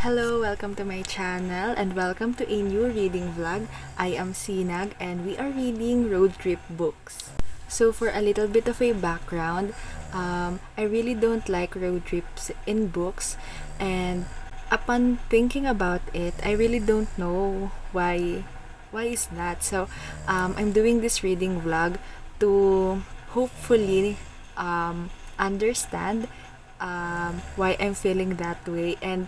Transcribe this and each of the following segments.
Hello, welcome to my channel and welcome to a new reading vlog. I am Sinag and we are reading road trip books. So for a little bit of a background, I really don't like road trips in books, and upon thinking about it, I really don't know why is that. So I'm doing this reading vlog to hopefully understand why I'm feeling that way, and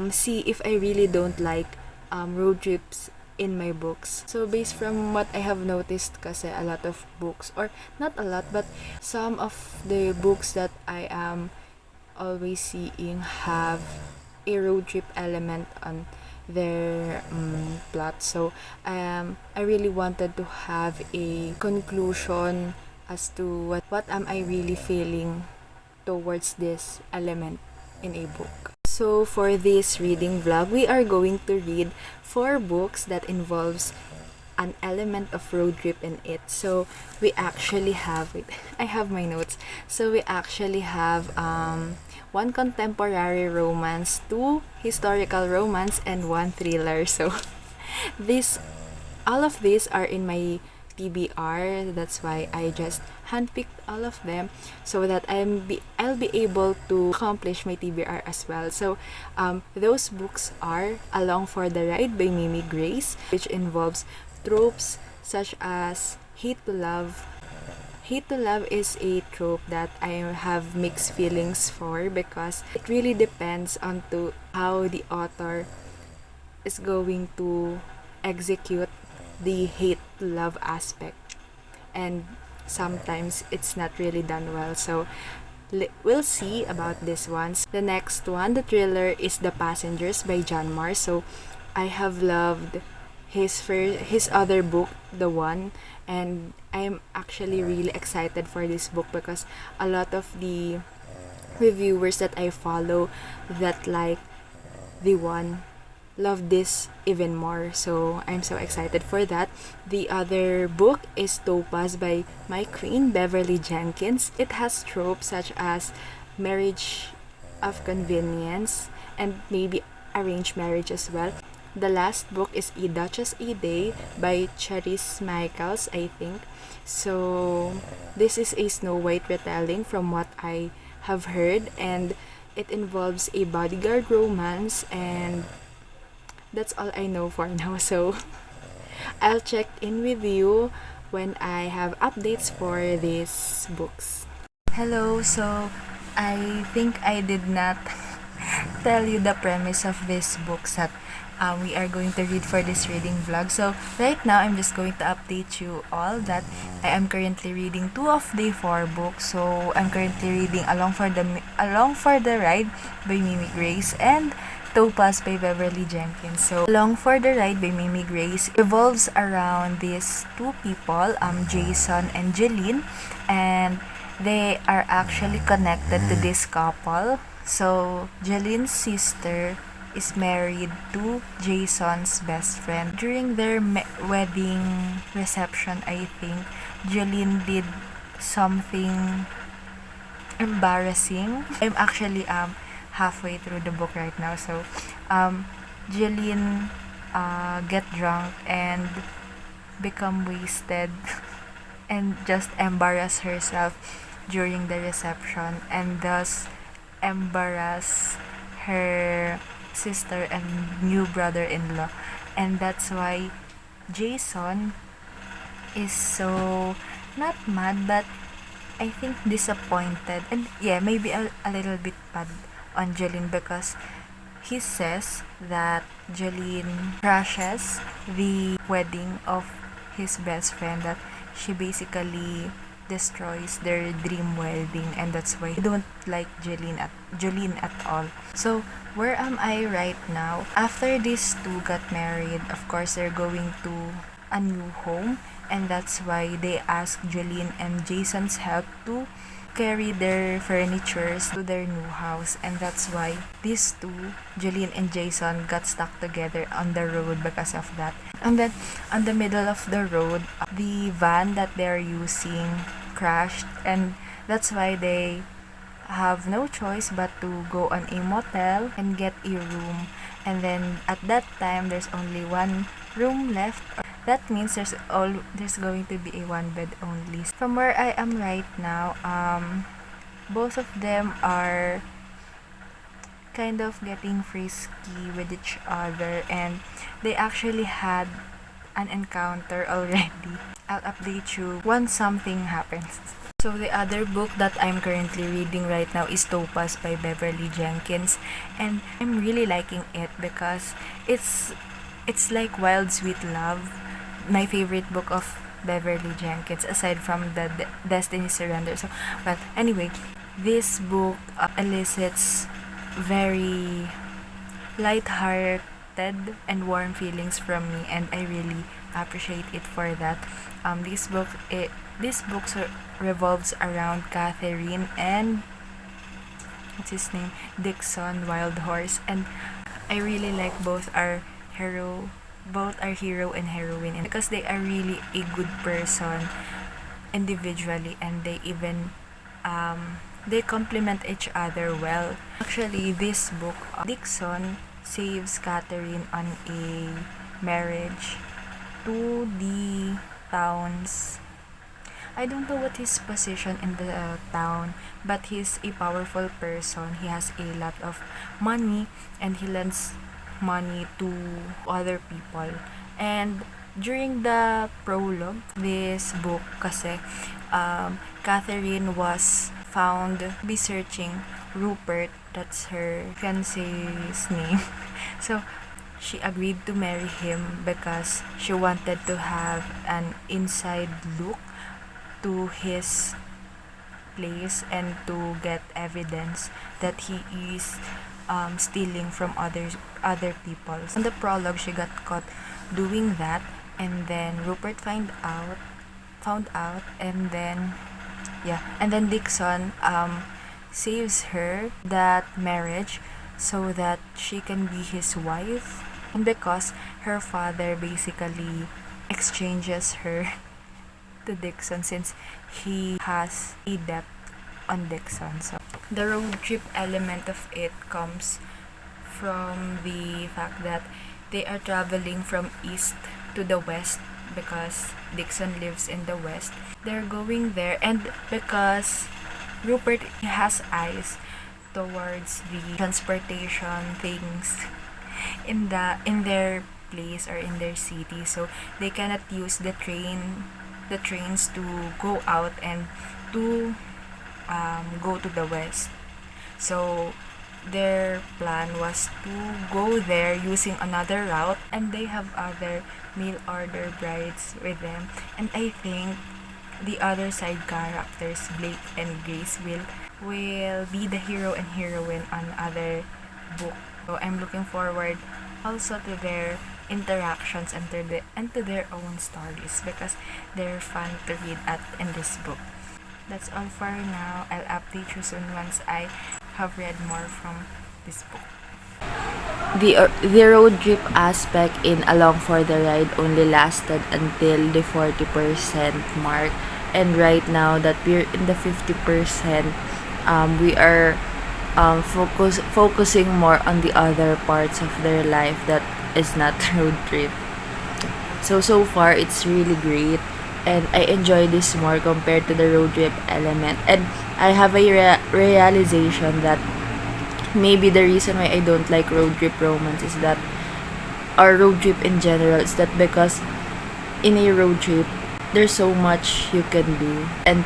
see if I really don't like road trips in my books. So based from what I have noticed, kasi a lot of books, or not a lot, but some of the books that I am always seeing have a road trip element on their plot. So I really wanted to have a conclusion as to what am I really feeling towards this element in a book. So for this reading vlog, we are going to read 4 books that involves an element of road trip in it. So we actually have it. I have my notes. So we actually have 1 contemporary romance, 2 historical romance, and 1 thriller. So all of these are in my TBR. That's why I just handpicked all of them so that I'll be able to accomplish my TBR as well. So those books are Along for the Ride by Mimi Grace, which involves tropes such as hate to love. Hate to love is a trope that I have mixed feelings for, because it really depends on to how the author is going to execute the hate to love aspect, and sometimes it's not really done well. So we'll see about this one. The next one, the thriller, is The Passengers by John Marr. So I have loved his other book, The One, and I'm actually really excited for this book because a lot of the reviewers that I follow that like The One love this even more. So I'm so excited for that. The other book is Topaz by my queen, Beverly Jenkins. It has tropes such as marriage of convenience and maybe arranged marriage as well. The last book is A Duchess a Day by Charis, I think. So this is a Snow White retelling from what I have heard, and it involves a bodyguard romance, and that's all I know for now. So I'll check in with you when I have updates for these books. Hello, so I think I did not tell you the premise of these books that we are going to read for this reading vlog. So right now, I'm just going to update you all that I am currently reading 2 of the 4 books. So I'm currently reading Along for the Ride by Mimi Grace and Topaz by Beverly Jenkins. So Along for the Ride by Mimi Grace revolves around these 2 people, Jason and Jeline, and they are actually connected to this couple. So Jeline's sister is married to Jason's best friend. During their wedding reception, I think Jeline did something embarrassing. I'm actually halfway through the book right now. So Jeline get drunk and become wasted and just embarrass herself during the reception, and thus embarrass her sister and new brother-in-law. And that's why Jason is so not mad, but I think disappointed, and maybe a little bit mad on Jeline, because he says that Jeline crashes the wedding of his best friend, that she basically destroys their dream wedding, and that's why I don't like Jeline at all. So where am I right now? After these 2 got married, of course they're going to a new home, and that's why they ask Jeline and Jason's help to carry their furnitures to their new house, and that's why these 2, Jeline and Jason, got stuck together on the road because of that. And then on the middle of the road, the van that they're using crashed, and that's why they have no choice but to go on a motel and get a room. And then at that time, there's only one room left. That means there's going to be a one bed only. From where I am right now, both of them are kind of getting frisky with each other, and they actually had an encounter already. I'll update you once something happens. So the other book that I'm currently reading right now is Topaz by Beverly Jenkins, and I'm really liking it because it's like wild sweet love. My favorite book of Beverly Jenkins aside from the Destiny Surrender. So, but anyway, this book elicits very light-hearted and warm feelings from me, and I really appreciate it for that. This book revolves around Catherine and what's his name, Dixon Wildhorse, and I really like both our hero and heroine, and because they are really a good person individually, and they even they complement each other well. Actually, this book, Dixon saves Catherine on a marriage to the town's, I don't know what his position in the town, but he's a powerful person. He has a lot of money, and he lends money to other people. And during the prologue, this book kasi, Catherine was found be searching Rupert, that's her fiancé's name. So, she agreed to marry him because she wanted to have an inside look to his place and to get evidence that he is stealing from other people. In the prologue, she got caught doing that, and then Rupert found out, and then Dixon saves her that marriage so that she can be his wife, and because her father basically exchanges her to Dixon since he has a debt on Dixon. So the road trip element of it comes from the fact that they are traveling from east to the west because Dixon lives in the west. They're going there, and because Rupert has eyes towards the transportation things in their place or in their city, so they cannot use the trains to go out and to go to the west. So their plan was to go there using another route, and they have other mail order brides with them, and I think the other side characters, Blake and Grace, will be the hero and heroine on other book. So I'm looking forward also to their interactions and to their own stories because they're fun to read in this book. That's all for now. I'll update you soon once I have read more from this book. The road trip aspect in Along for the Ride only lasted until the 40% mark, and right now that we're in the 50%, we are focusing more on the other parts of their life that is not road trip. So far it's really great, and I enjoy this more compared to the road trip element, and I have a realization that maybe the reason why I don't like road trip romance is that, or road trip in general, is that because in a road trip there's so much you can do, and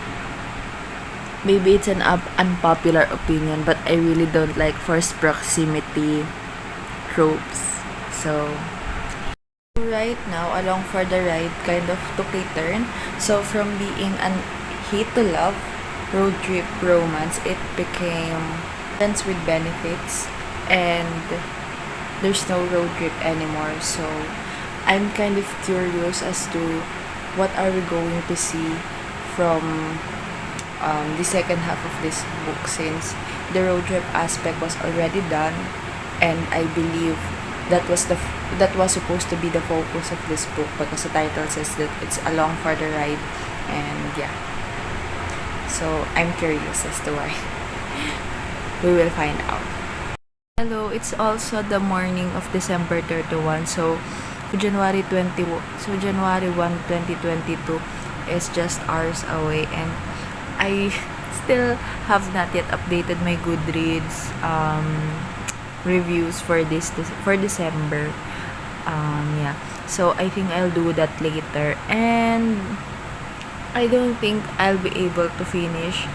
maybe it's an unpopular opinion, but I really don't like forced proximity tropes. So right now, Along for the Ride kind of took a turn. So from being an hate to love road trip romance, it became friends with benefits, and there's no road trip anymore. So I'm kind of curious as to what are we going to see from the second half of this book, since the road trip aspect was already done, and I believe that was supposed to be the focus of this book because the title says that it's Along for the Ride, and yeah. So I'm curious as to why. we will find out. Hello, it's also the morning of December 31. So January 1, 2022 is just hours away, and I still have not yet updated my Goodreads reviews for December. Yeah. So I think I'll do that later, and I don't think I'll be able to finish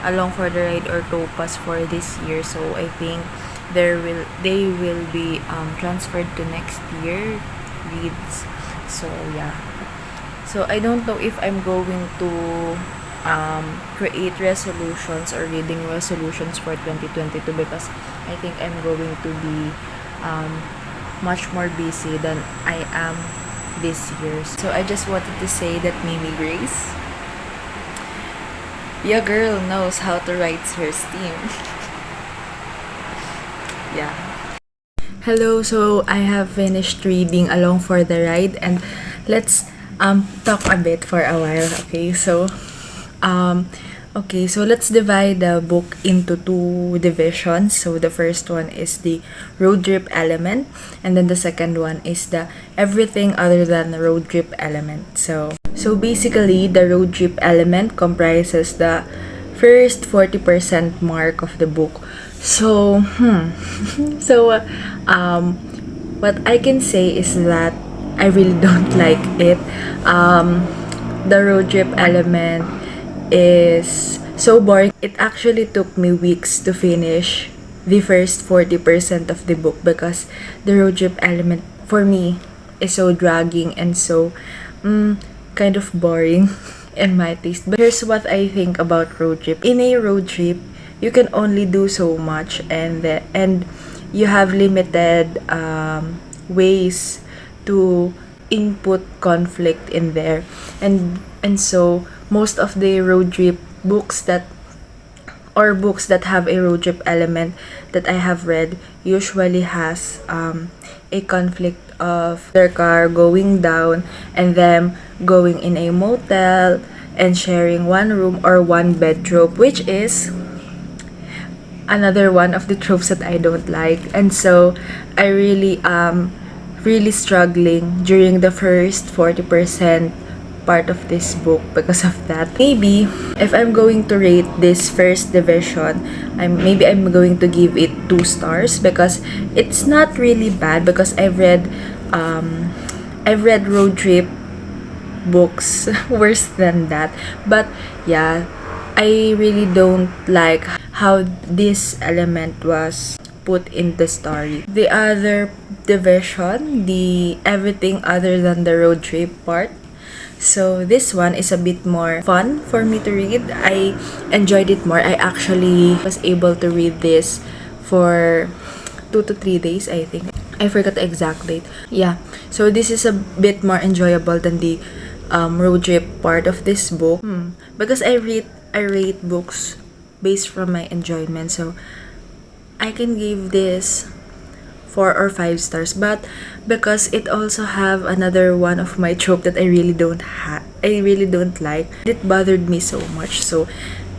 Along for the Ride or Topaz for this year. So I think they will be transferred to next year reads. So yeah. So I don't know if I'm going to create resolutions or reading resolutions for 2022, because I think I'm going to be much more busy than I am this year. So I just wanted to say that Mimi Grace, your girl knows how to write her steam. Yeah. Hello, so I have finished reading Along for the Ride, and let's talk a bit for a while. So let's divide the book into two divisions. So the first one is the road trip element, and then the second one is the everything other than the road trip element. So basically, the road trip element comprises the first 40% mark of the book. What I can say is that I really don't like it. The road trip element is so boring. It actually took me weeks to finish the first 40% of the book, because the road trip element for me is so dragging and so kind of boring in my taste. But here's what I think about road trip. In a road trip, you can only do so much, and you have limited ways to input conflict in there, and so most of the road trip books that have a road trip element that I have read usually has a conflict of their car going down and them going in a motel and sharing one room or one bed trope, which is another one of the tropes that I don't like. And so I really struggling during the first 40% part of this book because of that. Maybe if I'm going to rate this first division, I'm going to give it 2 stars, because it's not really bad, because I've read road trip books worse than that. But yeah, I really don't like how this element was put in the story. The other division, the everything other than the road trip part, so this one is a bit more fun for me to read. I enjoyed it more. I actually was able to read this for 2 to 3 days, I think. I forgot the exact date. Yeah, so this is a bit more enjoyable than the road trip part of this book, because I rate books based from my enjoyment. So I can give this 4 or 5 stars, but because it also have another one of my trope that I really don't like, it bothered me so much. So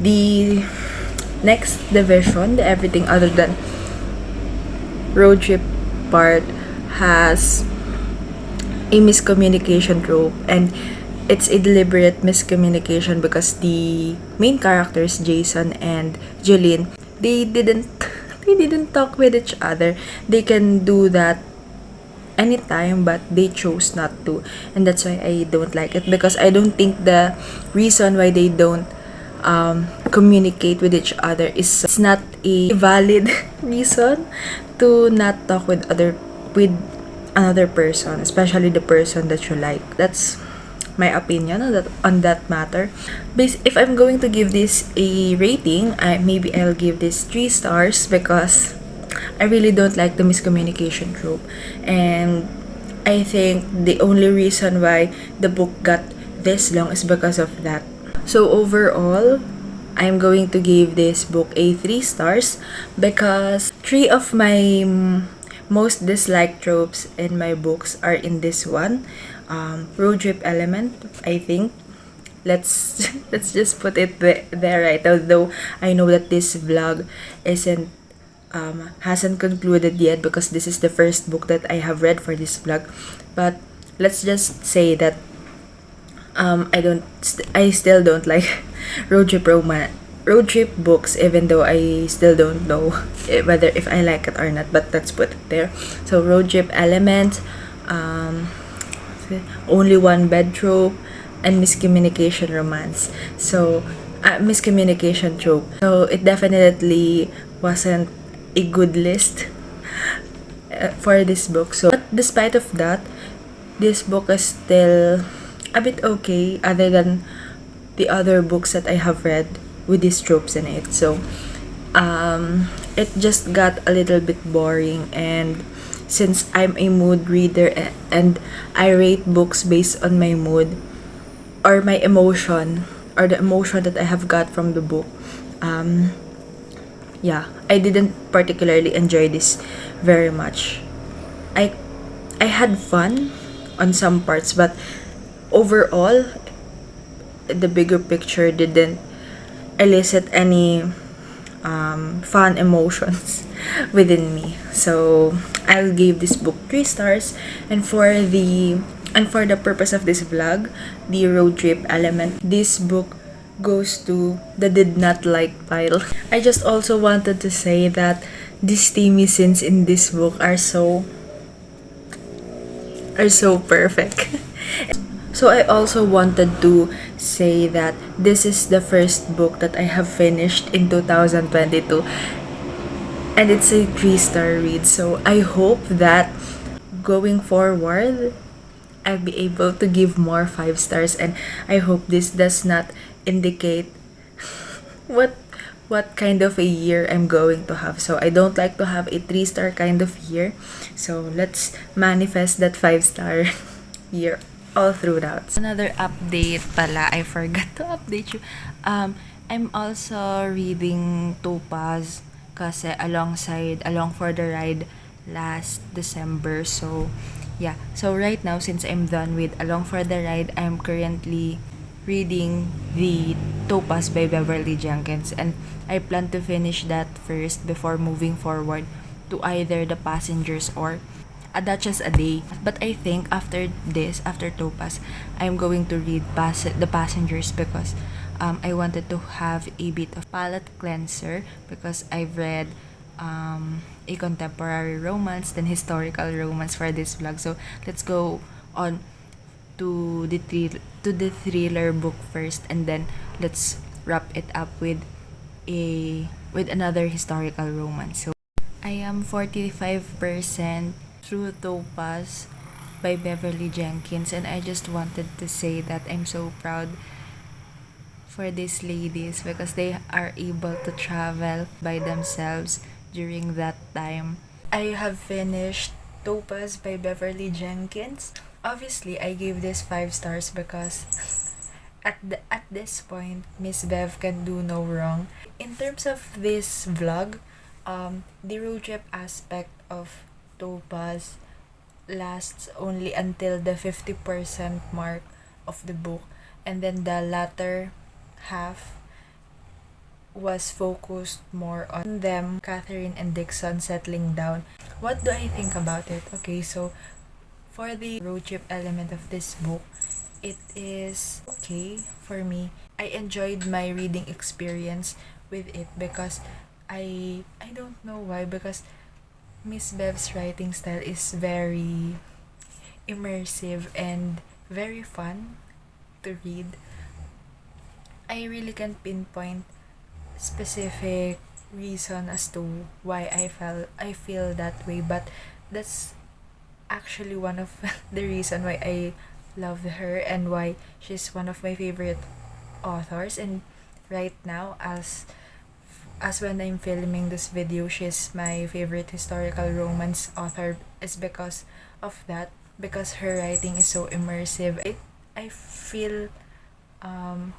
the next division, the everything other than road trip part, has a miscommunication trope, and it's a deliberate miscommunication because the main characters, Jason and Jeline, they didn't talk with each other. They can do that anytime, but they chose not to, and that's why I don't like it, because I don't think the reason why they don't communicate with each other is, it's not a valid reason to not talk with another person, especially the person that you like. That's my opinion on that matter. If I'm going to give this a rating, I'll give this 3 stars, because I really don't like the miscommunication trope, and I think the only reason why the book got this long is because of that. So overall, I'm going to give this book a 3 stars, because 3 of my most disliked tropes in my books are in this one. Road trip element, I think, let's let's just put it there right now. Though I know that this vlog isn't hasn't concluded yet because this is the first book that I have read for this vlog, but let's just say that I still don't like road trip books, even though I still don't know whether if I like it or not, but let's put it there. So road trip element, only one bed trope, and miscommunication romance. So miscommunication trope. So it definitely wasn't a good list for this book. So, but despite of that, this book is still a bit okay, other than the other books that I have read with these tropes in it. So it just got a little bit boring, and since I'm a mood reader and I rate books based on my mood or my emotion or the emotion that I have got from the book, yeah, I didn't particularly enjoy this very much. I I had fun on some parts, but overall, the bigger picture didn't elicit any fun emotions within me. So I'll give this book 3 stars, and for the purpose of this vlog, the road trip element, this book goes to the did not like pile. I just also wanted to say that the steamy scenes in this book are so perfect. So I also wanted to say that this is the first book that I have finished in 2022, and it's a 3-star read. So I hope that going forward I'll be able to give more 5 stars, and I hope this does not indicate what kind of a year I'm going to have. So I don't like to have a 3-star kind of year. So let's manifest that 5-star year all throughout. Another update pala, I forgot to update you. I'm also reading Topaz kasi along for the ride last December. So yeah, so right now, since I'm done with Along for the Ride, I'm currently reading the Topaz by Beverly Jenkins, and I plan to finish that first before moving forward to either The Passengers or A Duchess a Day. But I think after Topaz, I'm going to read The Passengers because I wanted to have a bit of palate cleanser because I've read a contemporary romance, then historical romance for this vlog. So let's go on to the thriller book first, and then let's wrap it up with another historical romance. So I am 45% through Topaz by Beverly Jenkins, and I just wanted to say that I'm so proud for these ladies because they are able to travel by themselves during that time. I have finished Topaz by Beverly Jenkins. Obviously, I gave this 5 stars because at this point, Miss Bev can do no wrong. In terms of this vlog, the road trip aspect of Topaz lasts only until the 50% mark of the book, and then the latter half was focused more on them, Catherine and Dixon, settling down. What do I think about it? Okay, so for the road trip element of this book, it is okay for me. I enjoyed my reading experience with it because I don't know why, because Miss Bev's writing style is very immersive and very fun to read. I really can't pinpoint specific reason as to why I feel that way, but that's actually one of the reason why I love her and why she's one of my favorite authors. And right now, as when I'm filming this video, she's my favorite historical romance author, is because of that, because her writing is so immersive. I feel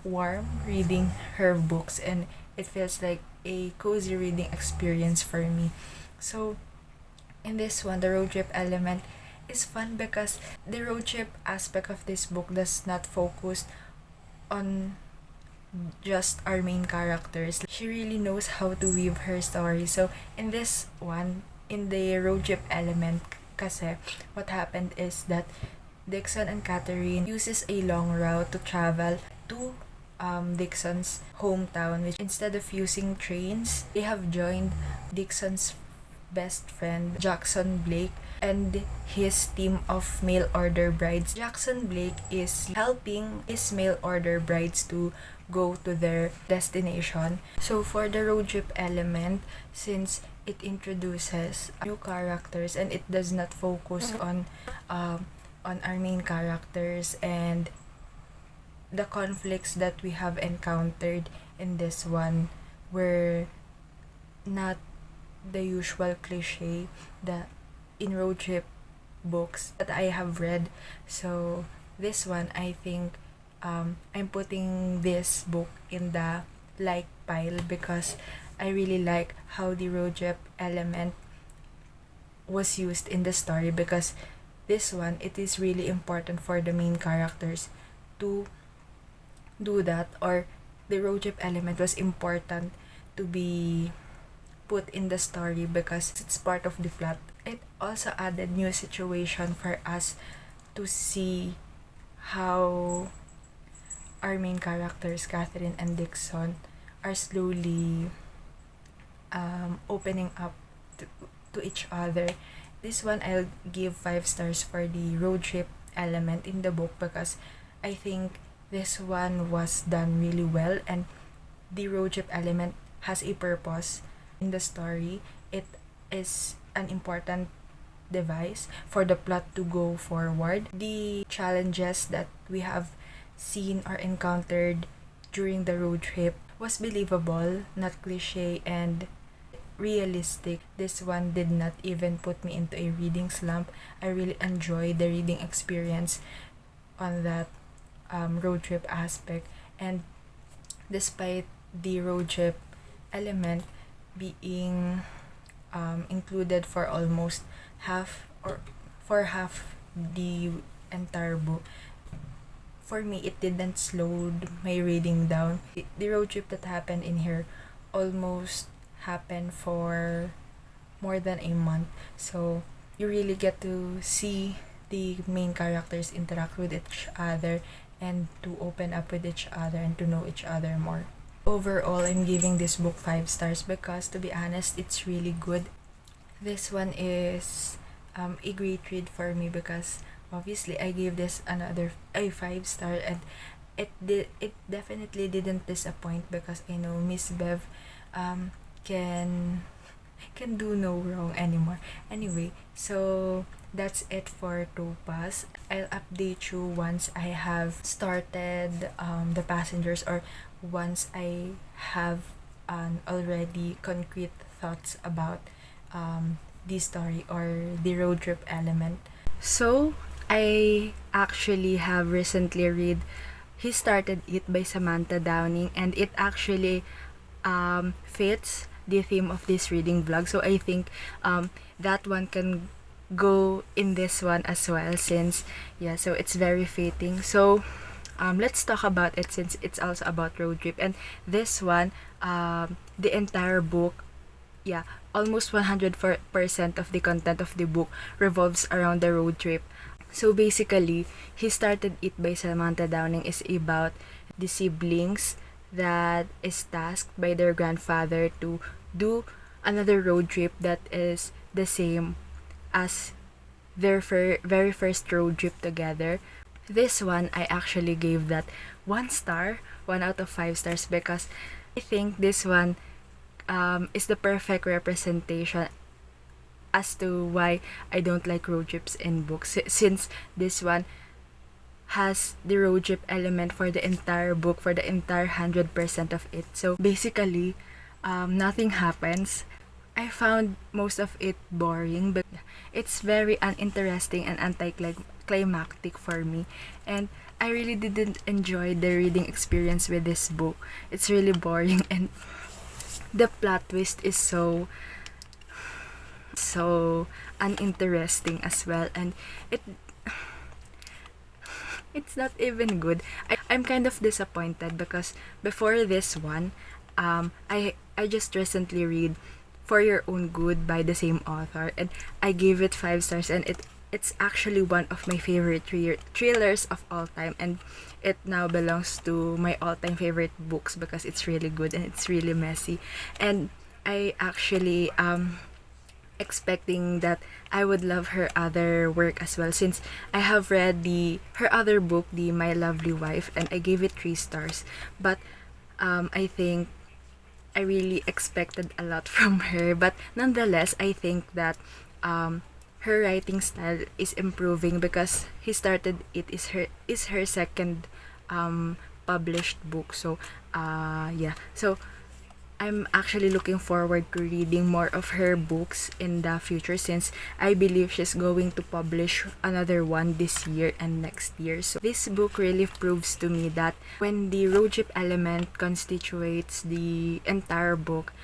warm reading her books, and it feels like a cozy reading experience for me. So in this one, the road trip element is fun because the road trip aspect of this book does not focus on just our main characters. She really knows how to weave her story. So in this one, in the road trip element, kasi what happened is that Dixon and Catherine uses a long route to travel to Dixon's hometown, which instead of using trains, they have joined Dixon's best friend Jackson Blake and his team of mail order brides. Jackson Blake is helping his mail order brides to go to their destination. So for the road trip element, since it introduces new characters and it does not focus on our main characters and the conflicts that we have encountered in this one were not the usual cliche that in road trip books that I have read. So this one, I think I'm putting this book in the like pile because I really like how the road trip element was used in the story, because this one, it is really important for the main characters to do that, or the road trip element was important to be put in the story because it's part of the plot. It also added new situation for us to see how our main characters, Catherine and Dixon, are slowly opening up to each other. This one, I'll give 5 stars for the road trip element in the book because I think this one was done really well, and the road trip element has a purpose in the story. It is an important device for the plot to go forward. The challenges that we have seen or encountered during the road trip was believable, not cliche, and realistic. This one did not even put me into a reading slump. I really enjoyed the reading experience on that road trip aspect, and despite the road trip element being included for almost half or for half the entire book, for me it didn't slow my reading down. The road trip that happened in here almost happened for more than a month, so you really get to see the main characters interact with each other and to open up with each other and to know each other more. Overall, I'm giving this book 5 stars because, to be honest, it's really good. This one is a great read for me because obviously I gave this another a 5 star, and it definitely didn't disappoint because I know Miss Bev can do no wrong anymore. Anyway, so that's it for Topaz. I'll update you once I have started the passengers, or once I have already concrete thoughts about the story or the road trip element. So I actually have recently read He Started It by Samantha Downing, and it actually fits the theme of this reading vlog. So I think that one can go in this one as well, since so it's very fitting. So let's talk about it since it's also about road trip. And this one, the entire book, almost 100% of the content of the book revolves around the road trip. So basically, He Started It by Samantha Downing is about the siblings that is tasked by their grandfather to do another road trip that is the same as their very first road trip together. This one, I actually gave that 1 star, 1 out of 5 stars, because I think this one is the perfect representation as to why I don't like road trips in books, since this one has the road trip element for the entire book, for the entire 100% of it. So basically, nothing happens. I found most of it boring, but it's very uninteresting and anticlimactic for me, and I really didn't enjoy the reading experience with this book. It's really boring, and the plot twist is so uninteresting as well, and it's not even good. I I'm kind of disappointed because before this one, I just recently read For Your Own Good by the same author, and I gave it 5 stars, and it's actually one of my favorite thrillers of all time, and it now belongs to my all-time favorite books because it's really good and it's really messy. And I actually expecting that I would love her other work as well, since I have read her other book, the My Lovely Wife, and I gave it 3 stars. But I think I really expected a lot from her, but nonetheless, I think that her writing style is improving because is her second published book. So yeah, so I'm actually looking forward to reading more of her books in the future, since I believe she's going to publish another one this year and next year. So this book really proves to me that when the road trip element constitutes the entire book,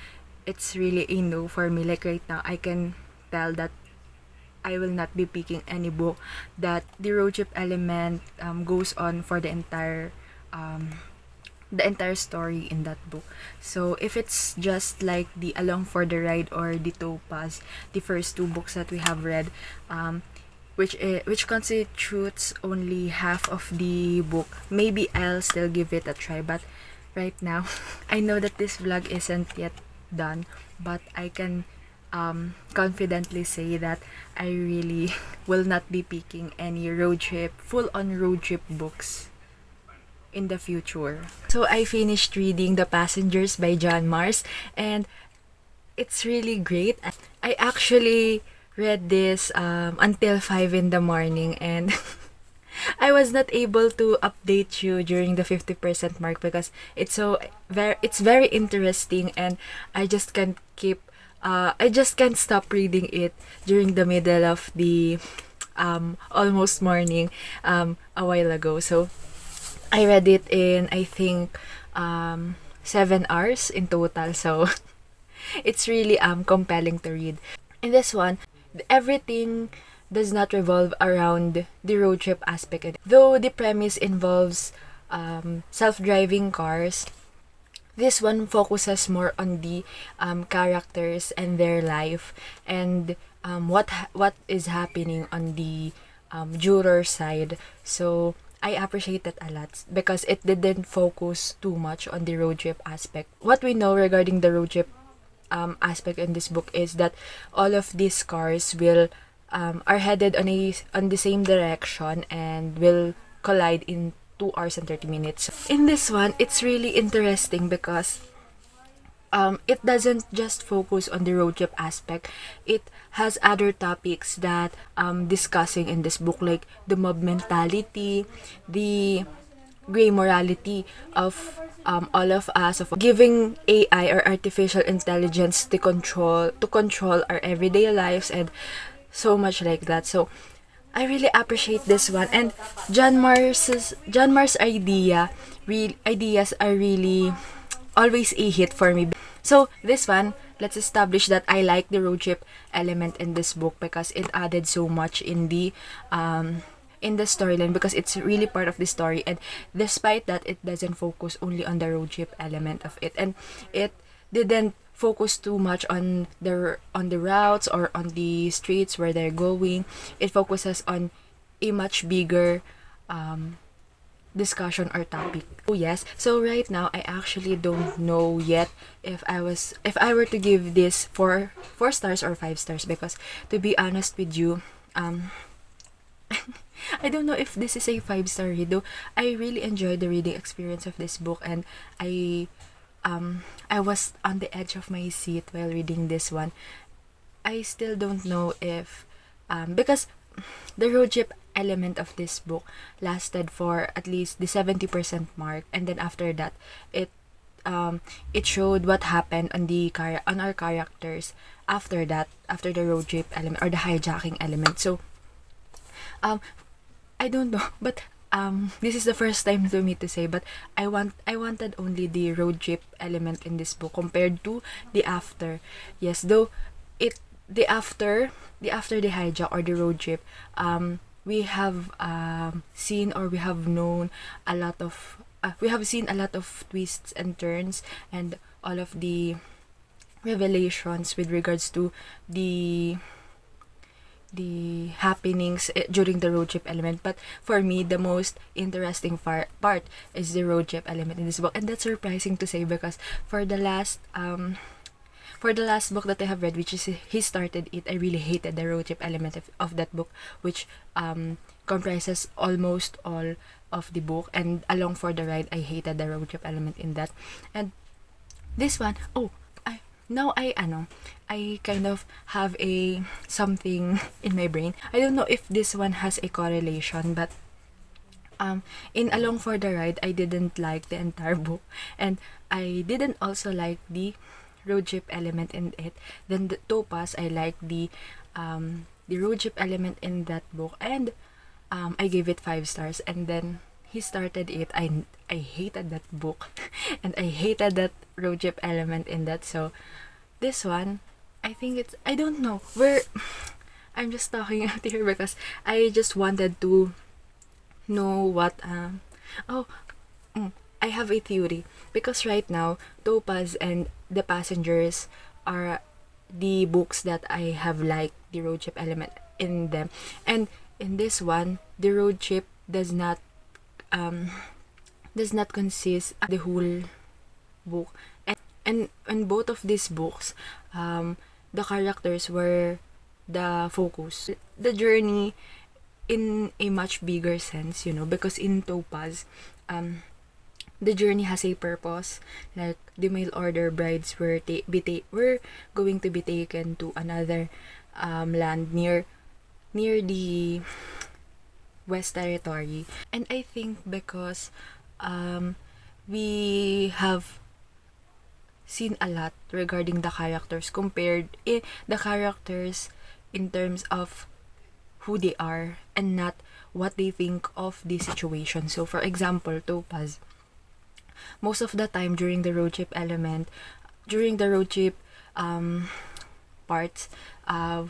it's really a no for me. Like right now, I can tell that I will not be picking any book that the road trip element goes on for the entire story in that book. So if it's just like the Along for the Ride or the Topaz, the first 2 books that we have read, which constitutes only half of the book, maybe I'll still give it a try. But right now, I know that this vlog isn't yet done, but I can confidently say that I really will not be picking any full-on road trip books in the future. So I finished reading The Passengers by John Mars, and it's really great. I actually read this until 5 in the morning, and I was not able to update you during the 50% mark because it's very interesting, and I just can't stop reading it during the middle of the almost morning a while ago. So I read it in, I think, 7 hours in total. So it's really compelling to read. In this one, everything does not revolve around the road trip aspect. Though the premise involves self-driving cars, this one focuses more on the characters and their life, and what is happening on the juror side. So I appreciate that a lot because it didn't focus too much on the road trip aspect. What we know regarding the road trip aspect in this book is that all of these cars are headed on the same direction and will collide in 2 hours and 30 minutes. In this one, it's really interesting because it doesn't just focus on the road trip aspect. It has other topics that discussing in this book, like the mob mentality, the gray morality of all of us, of giving AI or artificial intelligence to control our everyday lives, and so much like that. So I really appreciate this one, and John Mars' ideas are really always a hit for me. So this one, let's establish that I like the road trip element in this book because it added so much in the storyline, because it's really part of the story, and despite that, it doesn't focus only on the road trip element of it, and it didn't focus too much on the routes or on the streets where they're going. It focuses on a much bigger discussion or topic. Oh yes, so right now I actually don't know yet if I were to give this 4 stars or 5 stars, because to be honest with you, I don't know if this is a 5-star read, though I really enjoyed the reading experience of this book, and I was on the edge of my seat while reading this one. I still don't know if because the road trip element of this book lasted for at least the 70% mark, and then after that it showed what happened on our characters after the road trip element or the hijacking element. So I don't know, but this is the first time for me to say, but I wanted only the road trip element in this book compared to the after. Yes, though the after the hijack or the road trip we have seen, or we have known a lot of we have seen a lot of twists and turns, and all of the revelations with regards to the happenings during the road trip element. But for me, the most interesting part is the road trip element in this book, and that's surprising to say, because for the last book that I have read, which is He Started It, I really hated the road trip element of that book, which comprises almost all of the book. And Along for the Ride, I hated the road trip element in that. And this one, I kind of have a something in my brain. I don't know if this one has a correlation, but in Along for the Ride, I didn't like the entire book, and I didn't also like the road trip element in it. Then the Topaz, I like the road trip element in that book, and I gave it 5 stars. And then He Started It, I hated that book and I hated that road trip element in that. So this one, I think I don't know where I'm just talking out here because I just wanted to know what oh I have a theory, because right now Topaz and The Passengers are the books that I have liked the road trip element in them. And in this one, the road trip does not consist of the whole book. And in both of these books, the characters were the focus. The journey in a much bigger sense, because in Topaz, the journey has a purpose. Like, the mail order brides were going to be taken to another land near the West Territory. And I think because we have seen a lot regarding the characters, the characters in terms of who they are and not what they think of the situation. So for example, Topaz, most of the time during the road trip parts,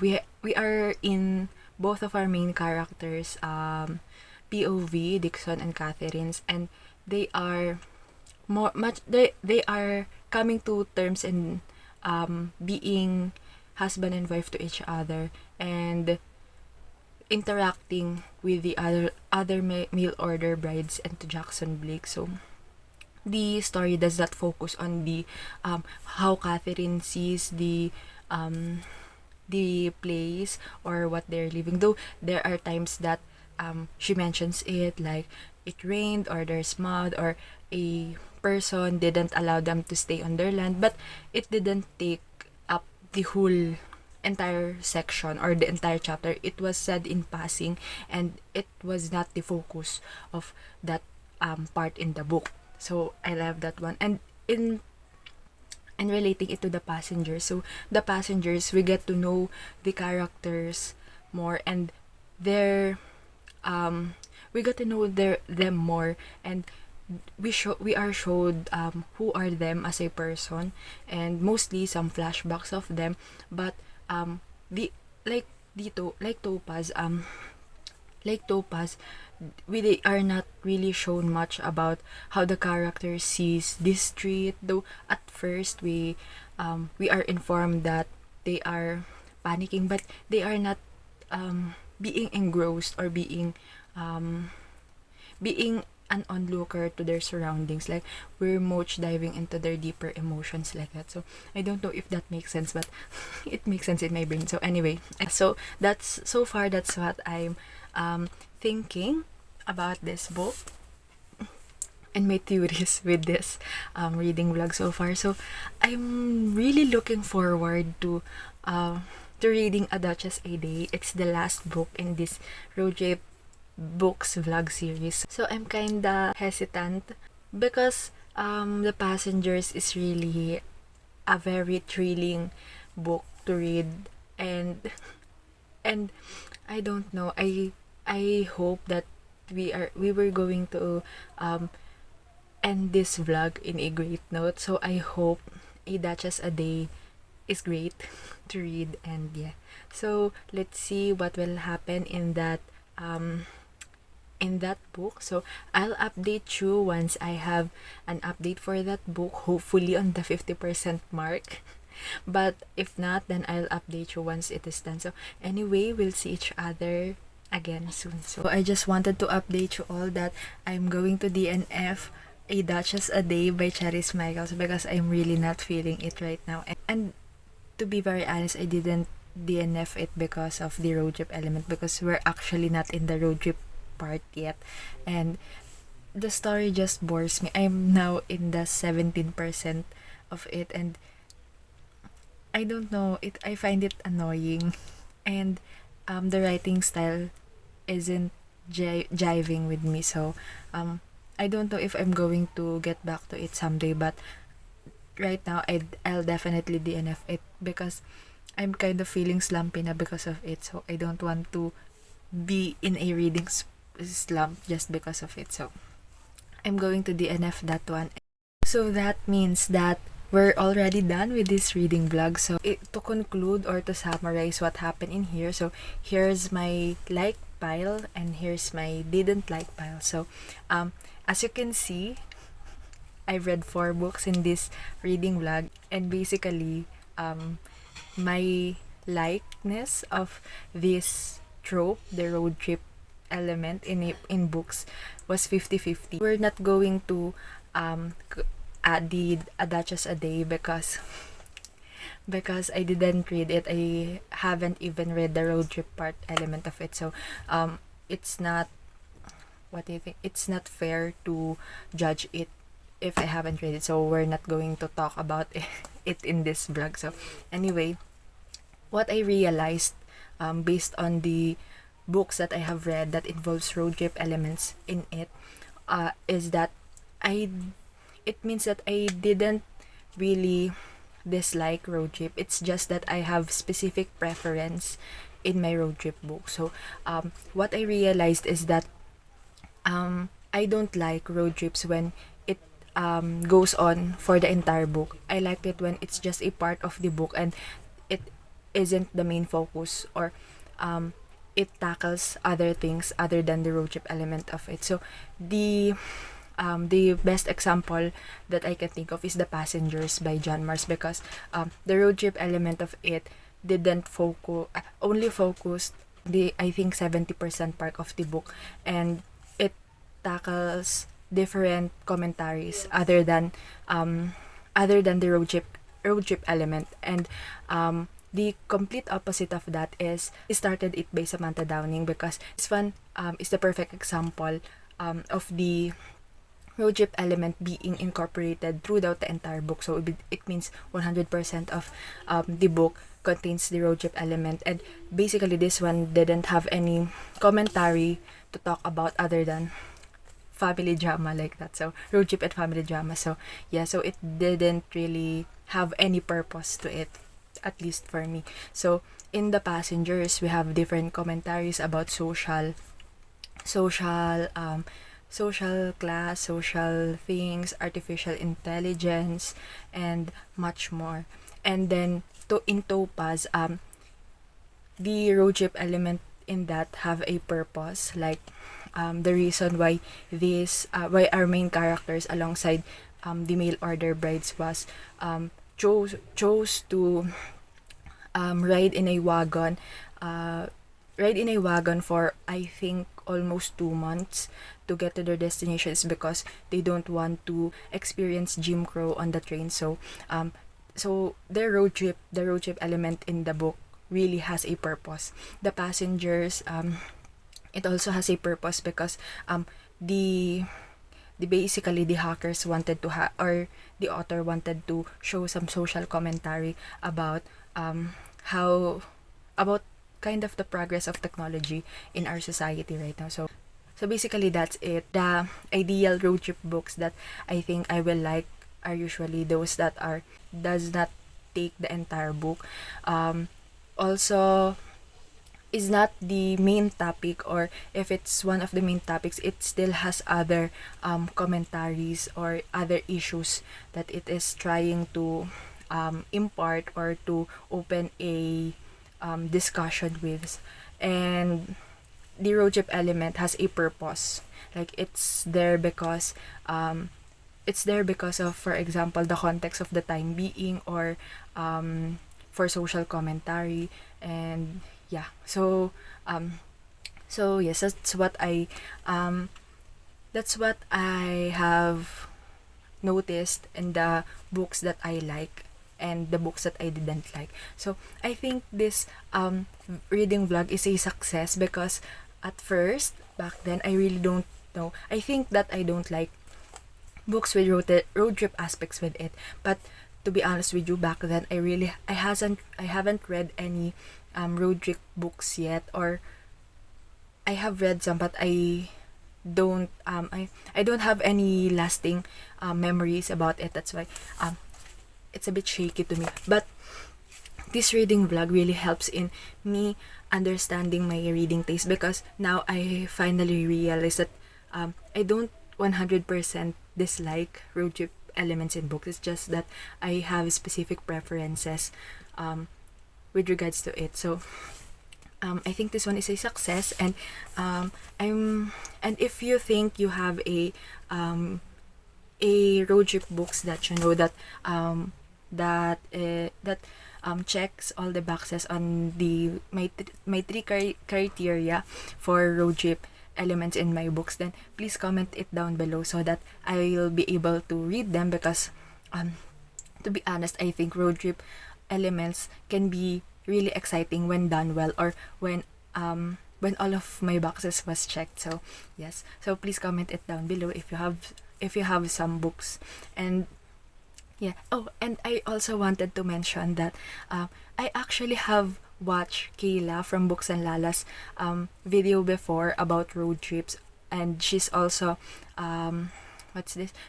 we are in both of our main characters POV, Dixon and Catherine's, and they are they are coming to terms and being husband and wife to each other, and interacting with the other mail order brides and to Jackson Blake. So the story does not focus on the how Catherine sees the place or what they're living, though there are times that she mentions it, like it rained or there's mud or a person didn't allow them to stay on their land, but it didn't take up the whole entire section or the entire chapter. It was said in passing, and it was not the focus of that part in the book. So I love that one. And relating it to The Passengers, so The Passengers, we get to know the characters more, and we got to know them more, and we are showed who are them as a person, and mostly some flashbacks of them. But like Topaz, we are not really shown much about how the character sees this street, though at first we are informed that they are panicking, but they are not being engrossed or being an onlooker to their surroundings. Like, we're much diving into their deeper emotions like that. So I don't know if that makes sense, but it makes sense in my brain. So anyway, so that's what I'm thinking about this book and my theories with this reading vlog so far. So I'm really looking forward to reading A Duchess a Day. It's the last book in this road trip books vlog series. So I'm kinda hesitant because The Passengers is really a very thrilling book to read, and I don't know, I hope that we were going to end this vlog in a great note. So I hope A Duchess a Day is great to read, and yeah. So let's see what will happen in that in that book. So I'll update you once I have an update for that book, hopefully on the 50% mark. But if not, then I'll update you once it is done. So anyway, we'll see each other again soon. So I just wanted to update you all that I'm going to DNF A Duchess a Day by Charis because I'm really not feeling it right now. And to be very honest, I didn't DNF it because of the road trip element, because we're actually not in the road trip part yet, and the story just bores me. I'm now in the 17% of it, and I don't know, I find it annoying, and the writing style isn't jiving with me. So I don't know if I'm going to get back to it someday, but right now I'll definitely DNF it because I'm kind of feeling slumpy na because of it. So I don't want to be in a reading slump just because of it. So I'm going to DNF that one. So that means that we're already done with this reading vlog. So to conclude or to summarize what happened in here, so here's my like pile and here's my didn't like pile. So as you can see, I've read 4 books in this reading vlog, and basically my likeness of this trope, the road trip element in books, was 50-50. We're not going to add the A Duchess a Day because I didn't read it. I haven't even read the road trip part element of it. So it's not, what do you think? It's not fair to judge it if I haven't read it. So we're not going to talk about it in this vlog. So anyway, what I realized based on the books that I have read that involves road trip elements in it is that it means that I didn't really dislike road trip. It's just that I have specific preference in my road trip book. So what I realized is that I don't like road trips when it goes on for the entire book. I like it when it's just a part of the book and it isn't the main focus, or it tackles other things other than the road trip element of it. So the best example that I can think of is The Passengers by John Mars, because the road trip element of it didn't only focused the, I think, 70% part of the book, and it tackles different commentaries other than the road trip element. And the complete opposite of that is Started It by Samantha Downing, because this one is the perfect example of the road trip element being incorporated throughout the entire book. So it means 100% of the book contains the road trip element, and basically this one didn't have any commentary to talk about other than family drama like that. So road trip and family drama. So yeah, so it didn't really have any purpose to it, at least for me. So in The Passengers, we have different commentaries about social class, social things, artificial intelligence, and much more. And then in Topaz, the road trip element in that have a purpose, like the reason why why our main characters alongside the mail order brides was chose to ride in a wagon for, I think, almost 2 months to get to their destinations, because they don't want to experience Jim Crow on the train. So the road trip element in the book really has a purpose. The Passengers, it also has a purpose because basically the hackers wanted to or the author wanted to show some social commentary about about kind of the progress of technology in our society right now. So basically that's it. The ideal road trip books that I think I will like are usually those that does not take the entire book. Also is not the main topic, or if it's one of the main topics, it still has other commentaries or other issues that it is trying to impart or to open a discussion with. And the road trip element has a purpose. Like it's there because of, for example, the context of the time being, or for social commentary. And yeah, so yes, that's what I have noticed in the books that I like and the books that I didn't like. So I think this reading vlog is a success because at first, back then, I really don't know. I think that I don't like books with road trip aspects with it. But to be honest with you, back then I haven't read any road trip books yet, or I have read some, but I don't have any lasting memories about it. That's why it's a bit shaky to me. But this reading vlog really helps in me understanding my reading taste, because now I finally realize that I don't 100% dislike road trip elements in books. It's just that I have specific preferences with regards to it. So I think this one is a success, and and if you think you have a road trip books that you know that checks all the boxes on my three criteria for road trip elements in my books, then please comment it down below so that I'll be able to read them. Because to be honest, I think road trip elements can be really exciting when done well, or when all of my boxes was checked. So yes, so please comment it down below if you have some books. And yeah, oh, and I also wanted to mention that I actually have watched Kayla from Books and Lala's video before about road trips, and she's also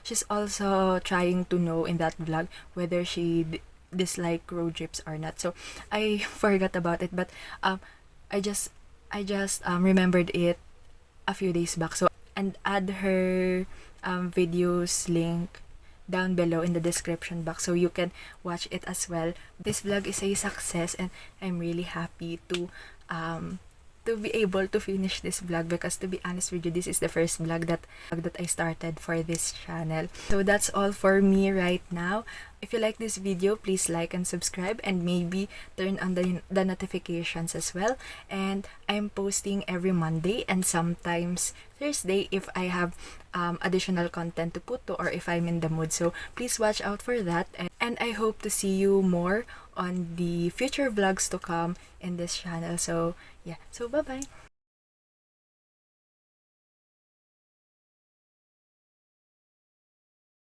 she's also trying to know in that vlog whether she dislike road trips or not. So I forgot about it, but I just remembered it a few days back. So, and add her videos link down below in the description box so you can watch it as well. This vlog is a success, and I'm really happy to be able to finish this vlog, because to be honest with you, this is the first vlog that I started for this channel. So that's all for me right now. If you like this video, please like and subscribe, and maybe turn on the notifications as well. And I'm posting every Monday and sometimes Thursday if I have additional content to put to, or if I'm in the mood. So please watch out for that, and I hope to see you more on the future vlogs to come in this channel. So yeah, so bye bye.